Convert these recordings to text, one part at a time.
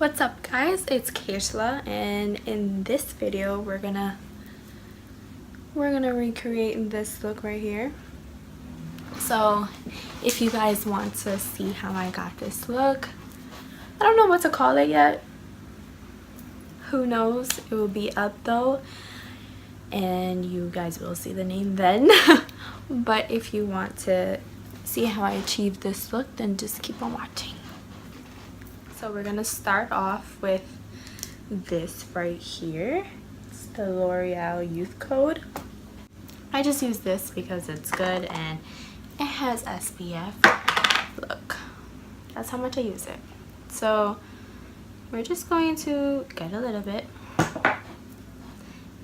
What's up guys, it's Kayshla, and in this video we're gonna recreate this look right here. So if you guys want to see how I got this look, I don't know what to call it yet. Who knows? It will be up though and you guys will see the name then. But if you want to see how I achieved this look, then just keep on watching. So we're gonna start off with this right here. It's the L'Oreal Youth Code. I just use this because it's good and it has SPF. Look, that's how much I use it. So we're just going to get a little bit,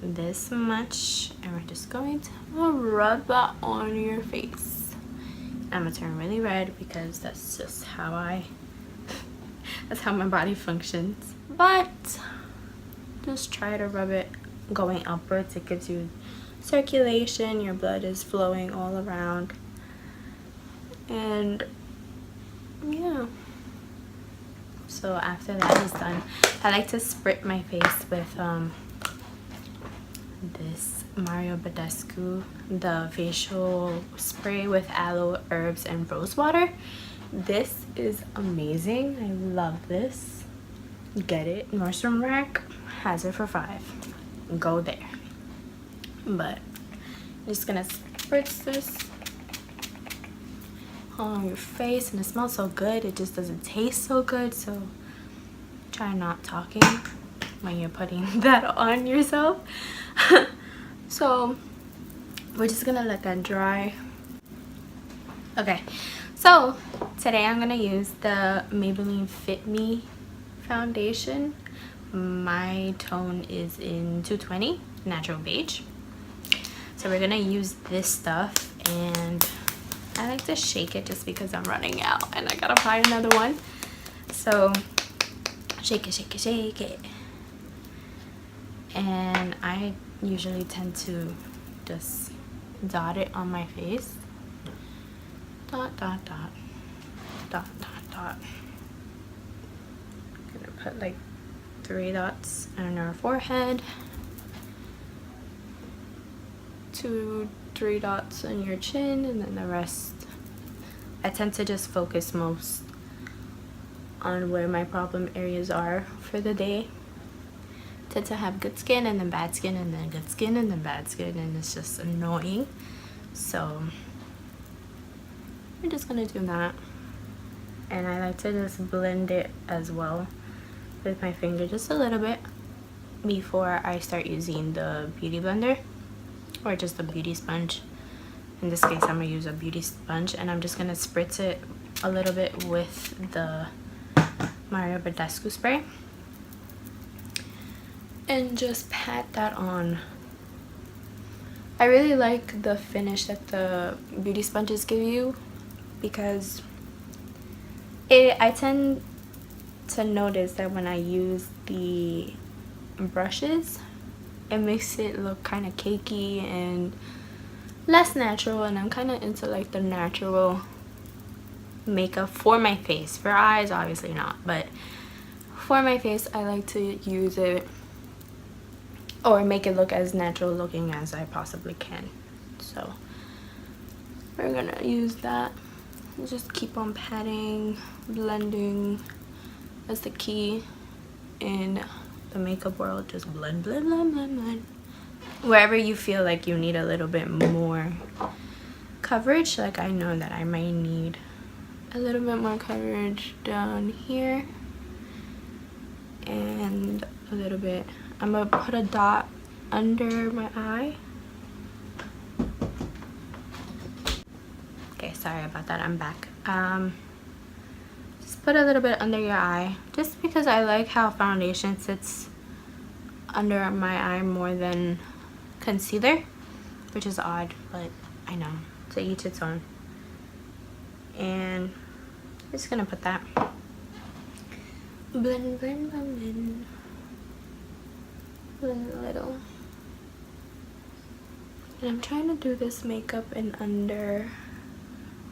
this much, and we're just going to rub that on your face. I'm gonna turn really red because that's just how that's how my body functions. But just try to rub it going upwards. It gives you circulation, your blood is flowing all around, and yeah. So after that is done, I like to spritz my face with this Mario Badescu, the facial spray with aloe, herbs, and rose water. This is amazing. I love this. Get it. Nordstrom Rack has it for $5. Go there. But I'm just gonna spritz this on your face, and it smells so good. It just doesn't taste so good, so try not talking when you're putting that on yourself. So we're just gonna let that dry. Okay, so today I'm gonna use the Maybelline Fit Me foundation. My tone is in 220 natural beige. So we're gonna use this stuff, and I like to shake it just because I'm running out and I gotta buy another one. So shake it, shake it, shake it. And I usually tend to just dot it on my face. Dot, dot, dot. Dot, dot, dot. I'm gonna put like 3 dots on our forehead. 2, 3 dots on your chin, and then the rest. I tend to just focus most on where my problem areas are for the day. I tend to have good skin and then bad skin and then good skin and then bad skin, and it's just annoying. So we're just gonna do that. And I like to just blend it as well with my finger just a little bit before I start using the beauty blender or just a beauty sponge. In this case I'm gonna use a beauty sponge, and I'm just gonna spritz it a little bit with the Mario Badescu spray and just pat that on. I really like the finish that the beauty sponges give you because I tend to notice that when I use the brushes, it makes it look kind of cakey and less natural, and I'm kind of into like the natural makeup for my face. For eyes, obviously not, but for my face I like to use it or make it look as natural looking as I possibly can. So we're gonna use that. Just keep on patting, blending. That's the key in the makeup world. Just blend, blend, blend, blend, blend. Wherever you feel like you need a little bit more coverage, like I know that I might need a little bit more coverage down here and a little bit. I'm gonna put a dot under my eye. Okay, sorry about that, I'm back. Just put a little bit under your eye, just because I like how foundation sits under my eye more than concealer, which is odd, but I know, to each its own. And I'm just gonna put that. Blend, blend, blend, blend. Blend a little. And I'm trying to do this makeup in under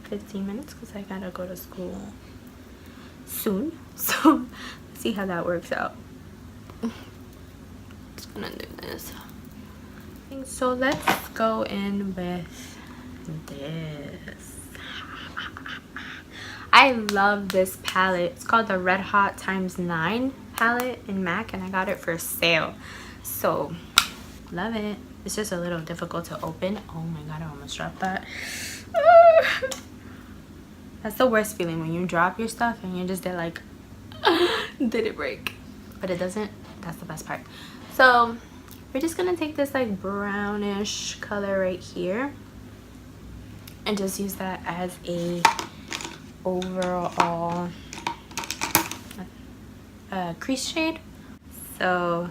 15 minutes because I gotta go to school soon. So let's see see how that works out. Just gonna do this. So let's go in with this. I love this palette. It's called the Red Hot ×9 palette in MAC, and I got it for sale. So love it. It's just a little difficult to open. Oh my god, I almost dropped that. That's the worst feeling, when you drop your stuff and you just get like, did it break? But it doesn't. That's the best part. So we're just gonna take this like brownish color right here and just use that as a overall crease shade. So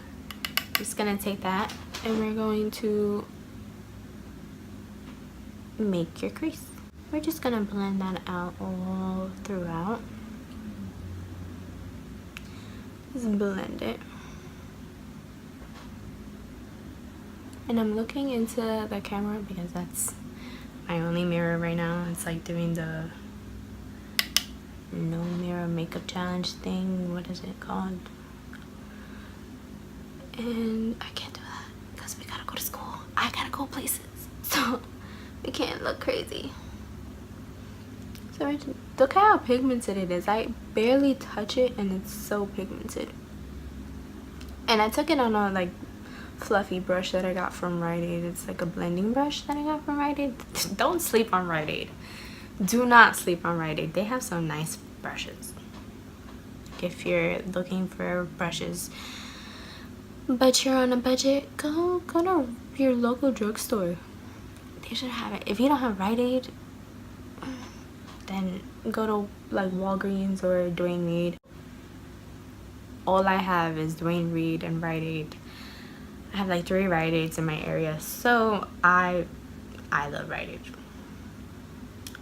just gonna take that and we're going to make your crease. We're just gonna blend that out all throughout. Just blend it. And I'm looking into the camera because that's my only mirror right now. It's like doing the no mirror makeup challenge thing. What is it called? And I can't do that because we gotta go to school. I gotta go places. So we can't look crazy. So look at how pigmented it is. I barely touch it and it's so pigmented. And I took it on a like fluffy brush that I got from Rite Aid. It's like a blending brush that I got from Rite Aid. Don't sleep on Rite Aid. Do not sleep on Rite Aid. They have some nice brushes if you're looking for brushes, but you're on a budget. Go to your local drugstore. They should have it. If you don't have Rite Aid, then go to like Walgreens or Dwayne Reed. All I have is Dwayne Reed and Rite Aid. I have like 3 Rite Aids in my area, so I love Rite Aid.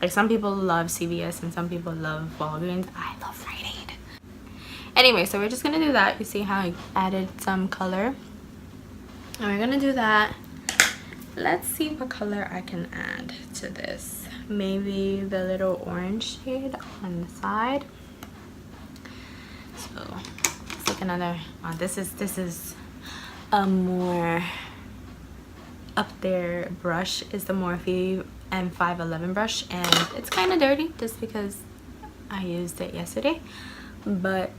Like some people love CVS and some people love Walgreens. I love Rite Aid. Anyway, so we're just gonna do that. You see how I added some color, and we're gonna do that. Let's see what color I can add to this. Maybe the little orange shade on the side. So let's take another. This is a more up there brush. Is the Morphe M511 brush, and it's kind of dirty just because I used it yesterday, but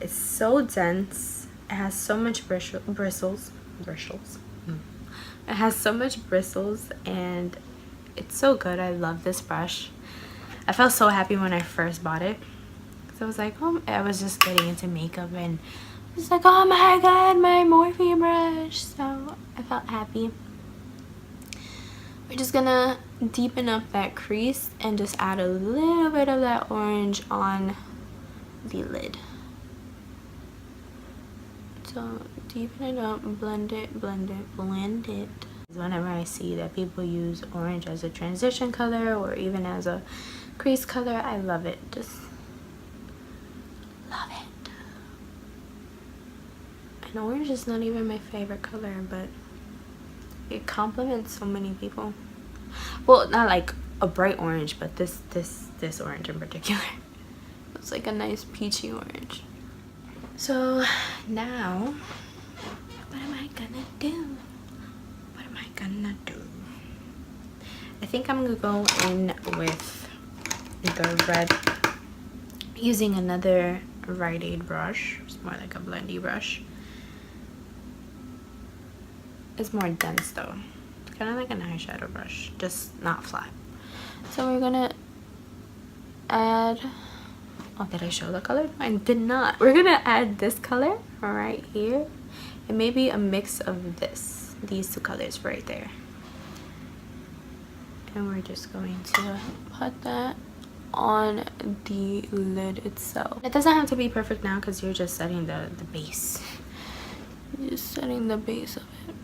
it's so dense. It has so much bristles. It has so much bristles, and it's so good. I love this brush. I felt so happy when I first bought it. So I was like, oh, I was just getting into makeup and I was like, oh my god, my Morphe brush. So I felt happy. We're just gonna deepen up that crease and just add a little bit of that orange on the lid. So deepen it up, blend it, blend it, blend it. Whenever I see that people use orange as a transition color or even as a crease color, I love it. Just love it. And orange is not even my favorite color, but it compliments so many people. Well, not like a bright orange, but this orange in particular. It's like a nice peachy orange. So now, what am I gonna do? What am I gonna do? I think I'm gonna go in with the red, using another Rite Aid brush. It's more like a blendy brush. It's more dense though. It's kind of like an eyeshadow brush, just not flat. So we're gonna add, oh, did I show the color? I did not. We're gonna add this color right here. It may be a mix of these 2 colors right there. And we're just going to put that on the lid itself. It doesn't have to be perfect now because you're just setting the base. You're just setting the base of it.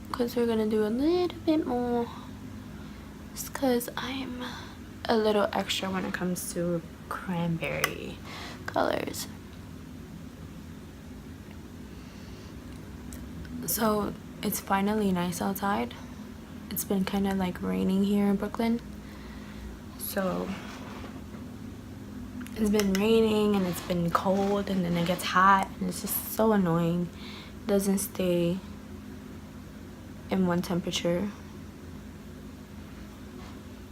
Because we're gonna do a little bit more. Just because I'm a little extra when it comes to cranberry colors. So it's finally nice outside. It's been kind of like raining here in Brooklyn, so It's been raining and it's been cold and then it gets hot and it's just so annoying. It doesn't stay in one temperature.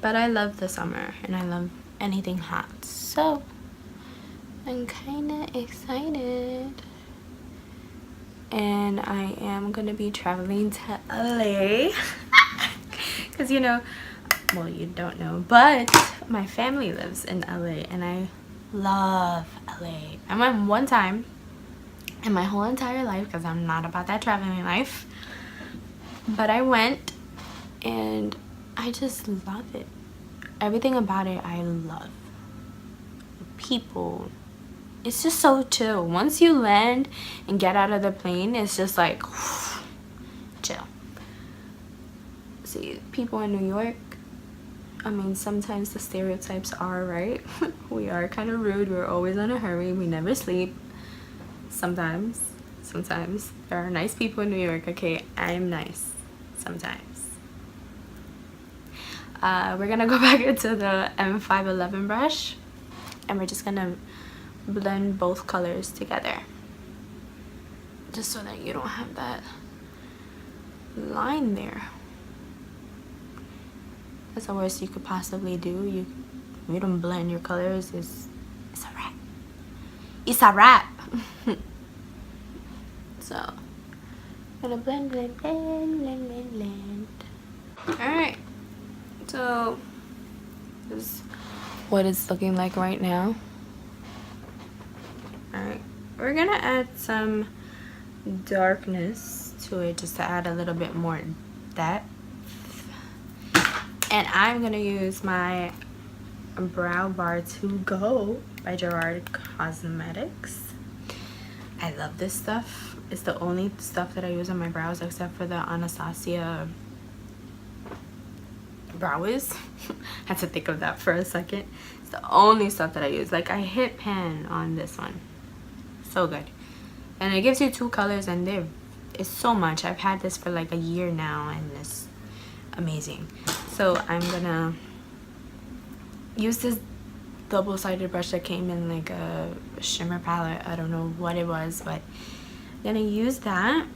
But I love the summer and I love anything hot. So I'm kinda excited. And I am gonna be traveling to LA. Cause you know, well, you don't know, but my family lives in LA and I love LA. I went one time in my whole entire life because I'm not about that traveling life. But I went and I just love it. Everything about it I love. The people. It's just so chill. Once you land and get out of the plane, it's just like chill. See, people in New York, I mean, sometimes the stereotypes are right. We are kind of rude. We're always in a hurry. We never sleep. Sometimes there are nice people in New York. Okay, I'm nice sometimes. We're gonna go back into the M511 brush and we're just gonna blend both colors together just so that you don't have that line there. That's the worst you could possibly do. You don't blend your colors. It's a wrap. It's a wrap. So I'm gonna blend. Alright, so this is what it's looking like right now. Alright, we're gonna add some darkness to it just to add a little bit more depth. And I'm gonna use my Brow Bar to Go by Gerard Cosmetics. I love this stuff. It's the only stuff that I use on my brows except for the Anastasia Brow Wiz. Had to think of that for a second. It's the only stuff that I use. Like, I hit pan on this one. So good. And it gives you 2 colors and it's so much. I've had this for like a year now and it's amazing. So I'm gonna use this double-sided brush that came in like a shimmer palette. I don't know what it was, but I'm gonna use that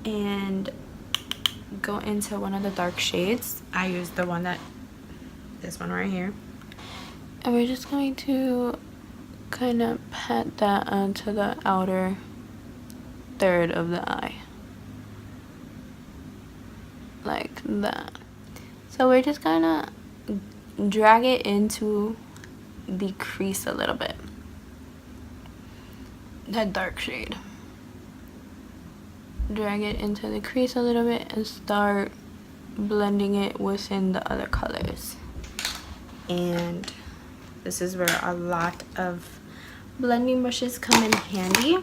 and go into one of the dark shades. I used the one this one right here. And we're just going to kind of pat that onto the outer third of the eye. Like that. So we're just gonna drag it into the crease a little bit. That dark shade. Drag it into the crease a little bit and start blending it within the other colors. And this is where a lot of blending brushes come in handy.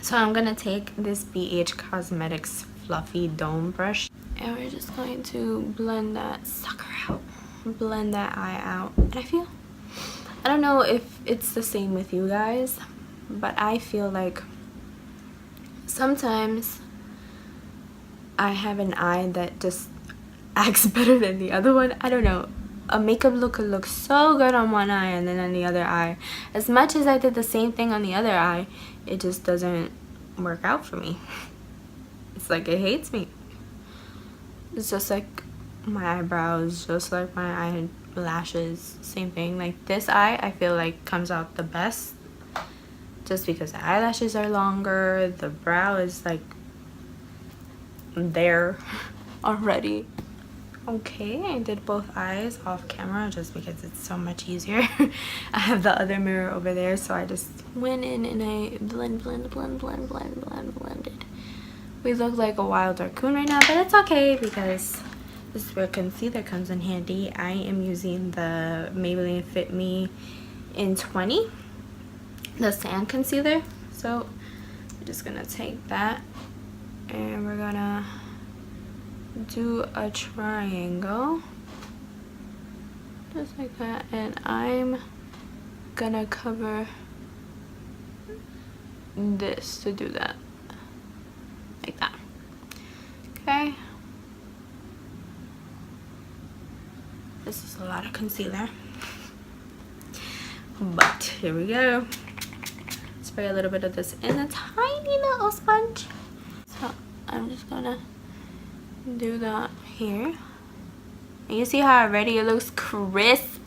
So I'm gonna take this BH Cosmetics Fluffy Dome brush and we're just going to blend that sucker out. Blend that eye out. And I don't know if it's the same with you guys, but I feel like sometimes I have an eye that just acts better than the other one. I don't know. A makeup look could look so good on one eye and then on the other eye. As much as I did the same thing on the other eye, it just doesn't work out for me. It's like it hates me. It's just like my eyebrows, just like my eyelashes, same thing. Like this eye, I feel like comes out the best just because the eyelashes are longer, the brow is like there already. Okay, I did both eyes off camera just because it's so much easier. I have the other mirror over there, so I just went in and I blended. We look like a wild raccoon right now, but it's okay because this is where concealer comes in handy. I am using the Maybelline Fit Me in 20, the sand concealer. So I'm just gonna take that and we're gonna do a triangle just like that, and I'm gonna cover this to do that, like that. Okay, this is a lot of concealer. but here we go. Spray a little bit of this in a tiny little sponge. So I'm just gonna do that here. And you see how already it looks crisp?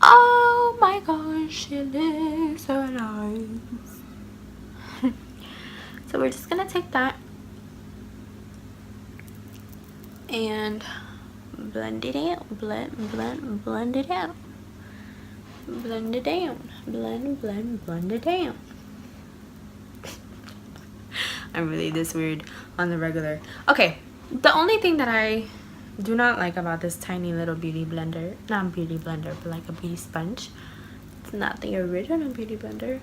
Oh my gosh, it looks so nice. So we're just gonna take that and blend it out. Blend it out. Blend it down. Blend it down. I'm really this weird on the regular. Okay, the only thing that I do not like about this tiny little beauty blender, not beauty blender, but like a beauty sponge, it's not the original beauty blender.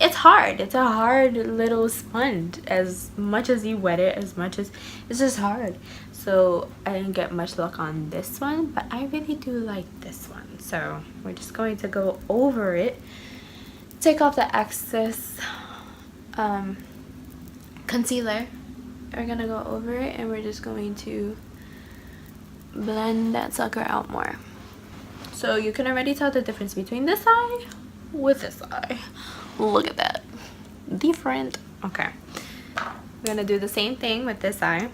It's hard. It's a hard little sponge. As much as you wet it, as much as it's just hard. So I didn't get much luck on this one, but I really do like this one. So we're just going to go over it, take off the excess concealer. We're gonna go over it and we're just going to blend that sucker out more. So you can already tell the difference between this eye with this eye. Look at that. Different. Okay. We're gonna do the same thing with this eye.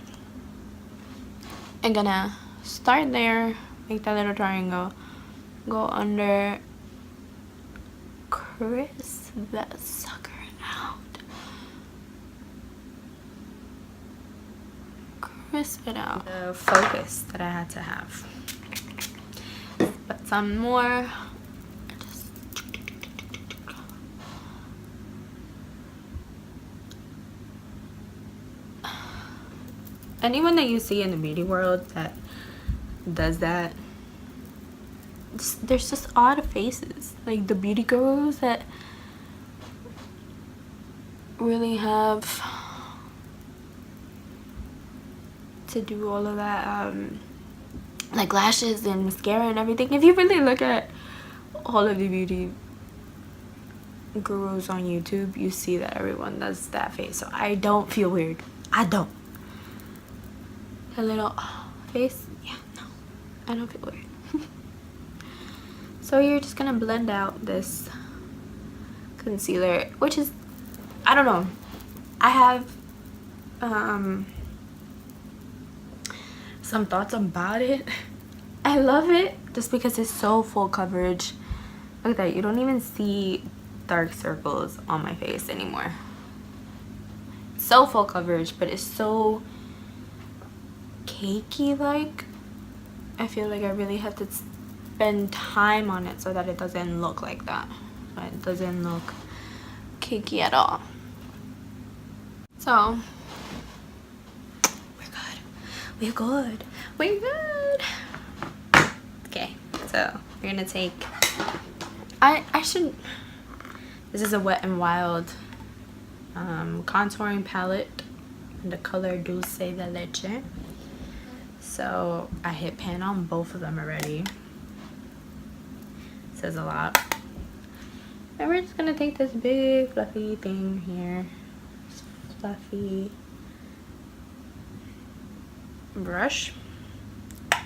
I'm gonna start there, make that little triangle, go under, crisp that sucker out. Crisp it out. The focus that I had to have. Put some more. Anyone that you see in the beauty world that does that, there's just odd faces. Like the beauty gurus that really have to do all of that, like lashes and mascara and everything. If you really look at all of the beauty gurus on YouTube, you see that everyone does that face. So I don't feel weird. I don't. A little face, yeah, no, I don't feel weird. So you're just gonna blend out this concealer, which is, I don't know, I have some thoughts about it. I love it just because it's so full coverage. Look at that, you don't even see dark circles on my face anymore. So full coverage, but it's so cakey like. I feel like I really have to spend time on it so that it doesn't look like that. So it doesn't look cakey at all. So we're good. We're good. Okay, so we're gonna take, I should, this is a Wet n Wild contouring palette in the color Dulce de Leche. So I hit pan on both of them already. Says a lot. And we're just gonna take this big fluffy thing here, this fluffy brush.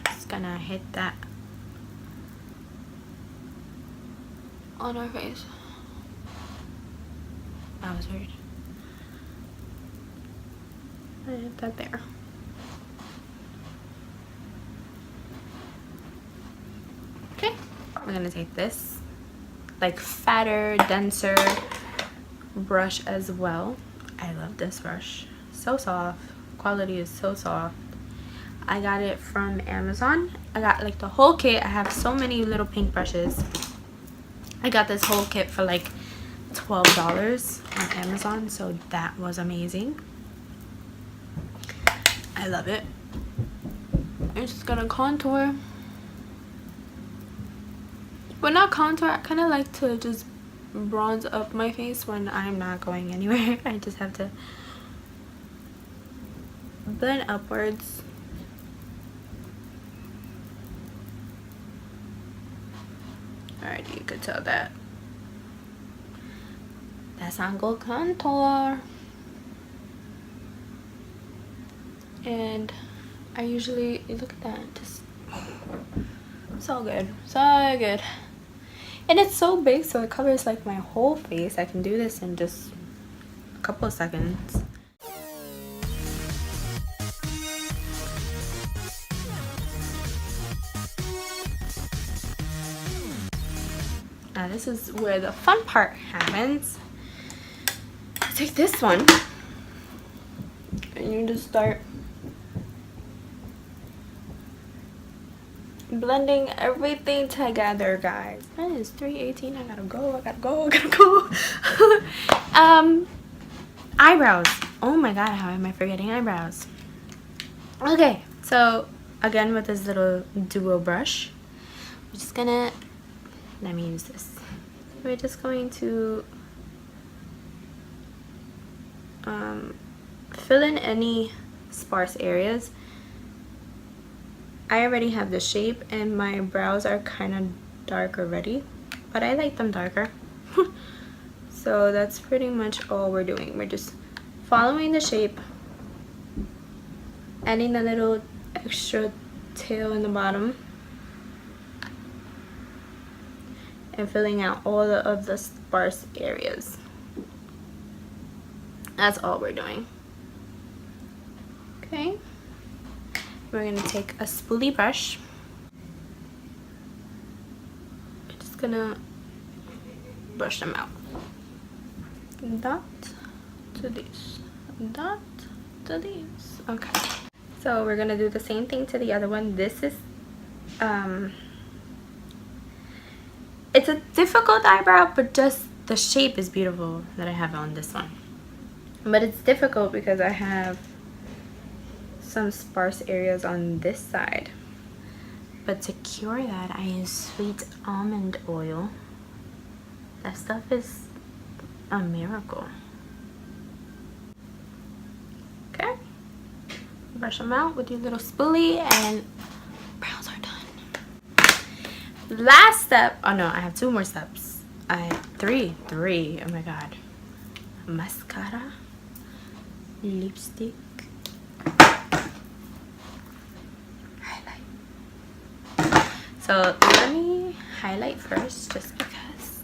Just gonna hit that on our face. That was weird. I hit that there. Okay, we're gonna take this like fatter, denser brush as well. I love this brush. So soft. Quality is so soft. I got it from Amazon. I got like the whole kit. I have so many little pink brushes. I got this whole kit for like $12 on Amazon, so that was amazing. I love it. I'm just gonna contour. But not contour, I kind of like to just bronze up my face when I'm not going anywhere. I just have to blend upwards. Alright, you could tell that. That's not good contour. And I usually, look at that, just So good, so good. And it's so big, so it covers like my whole face. I can do this in just a couple of seconds. Now this is where the fun part happens. Take this one and you just start blending everything together, guys. It is 3:18. I gotta go. Eyebrows. Oh my god, how am I forgetting eyebrows? Okay, so again with this little duo brush, we're just gonna, let me use this. We're just going to fill in any sparse areas. I already have the shape and my brows are kind of dark already, but I like them darker. So that's pretty much all we're doing. We're just following the shape, adding a little extra tail in the bottom, and filling out all of the sparse areas. That's all we're doing. Okay, we're gonna take a spoolie brush. We're just gonna brush them out. Dot to these, dot to these. Okay, so we're gonna do the same thing to the other one. This is it's a difficult eyebrow, but just the shape is beautiful that I have on this one. But it's difficult because I have some sparse areas on this side. But to cure that, I use sweet almond oil. That stuff is a miracle. Okay, brush them out with your little spoolie and brows are done. Last step, oh no, I have 2 more steps. I have three, oh my god. Mascara, lipstick, highlight. So let me highlight first just because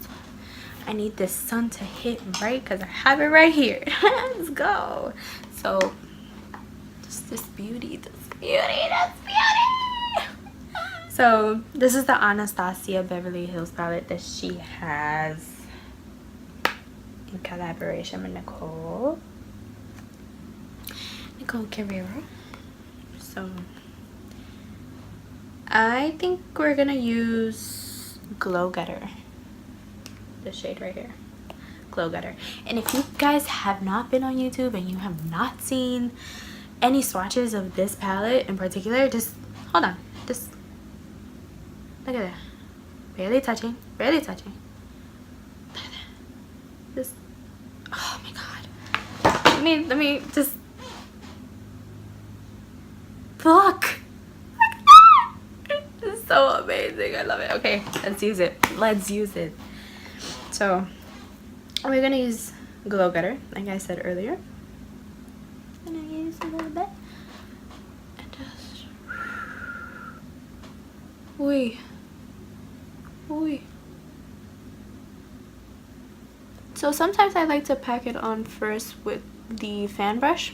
I need this sun to hit right, because I have it right here. Let's go. So just this beauty. So this is the Anastasia Beverly Hills palette that she has in collaboration with Nicole Carrera. So I think we're gonna use Glow Getter. The shade right here, Glow Getter. And if you guys have not been on YouTube and you have not seen any swatches of this palette in particular, just hold on, just look at that. Barely touching. Just, oh my god. Let me just look. It's so amazing. I love it. Okay, let's use it. So we're gonna use Glow Getter, like I said earlier. I'm gonna use a little bit and just So sometimes I like to pack it on first with the fan brush.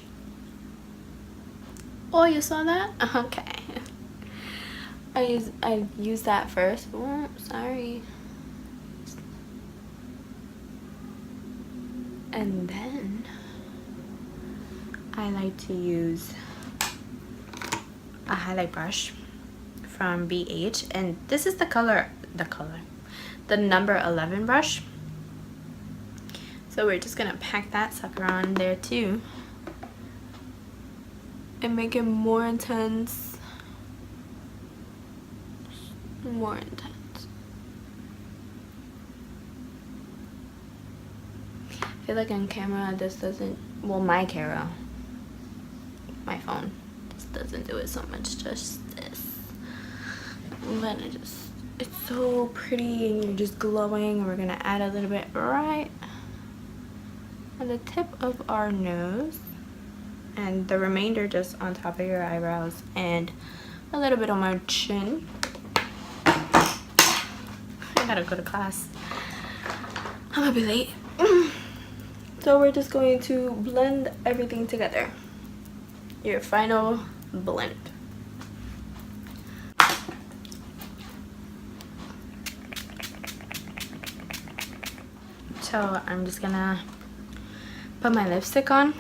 Oh, you saw that? Okay. I use that first. Oh, sorry. And then I like to use a highlight brush from BH, and this is the number 11 brush. So we're just gonna pack that sucker on there too and make it more intense. I feel like on camera this doesn't, well, my camera, my phone, this doesn't do it so much justice. But it's so pretty and you're just glowing. And we're gonna add a little bit right at the tip of our nose, and the remainder just on top of your eyebrows and a little bit on my chin. I gotta go to class. I'm gonna be late. So we're just going to blend everything together. Your final blend. So I'm just gonna put my lipstick on.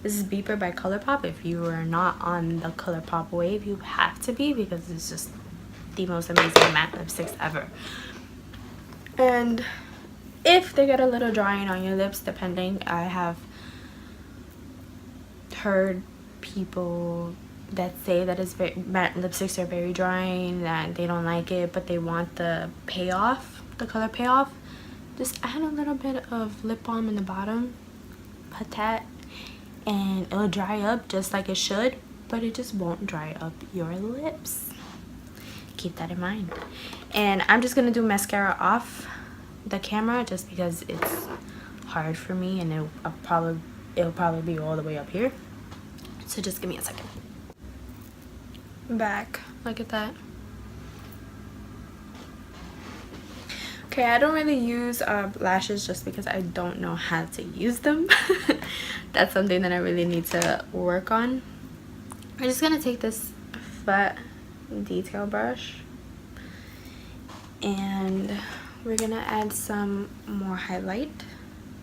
This is Beeper by ColourPop. If you are not on the ColourPop wave, you have to be, because it's just the most amazing matte lipsticks ever. And if they get a little drying on your lips, depending, I have heard people that say that matte lipsticks are very drying, that they don't like it, but they want the payoff, the color payoff. Just add a little bit of lip balm in the bottom, put that, and it'll dry up just like it should, but it just won't dry up your lips. Keep that in mind. And I'm just gonna do mascara off the camera just because it's hard for me, and it'll probably be all the way up here. So just give me a second. Back, look at that. Okay, I don't really use lashes just because I don't know how to use them. That's something that I really need to work on. I'm just gonna take this flat detail brush and we're gonna add some more highlight,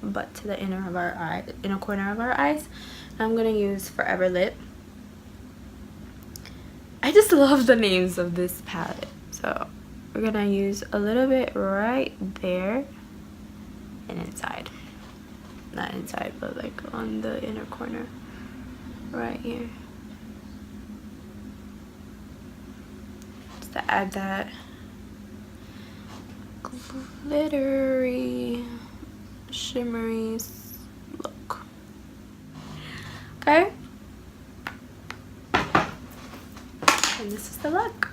but to the inner corner of our eyes. I'm gonna use Forever Lip. I just love the names of this palette. So we're gonna use a little bit right there and inside. Not inside, but like on the inner corner right here. Just to add that glittery, shimmery look. Okay? And this is the look.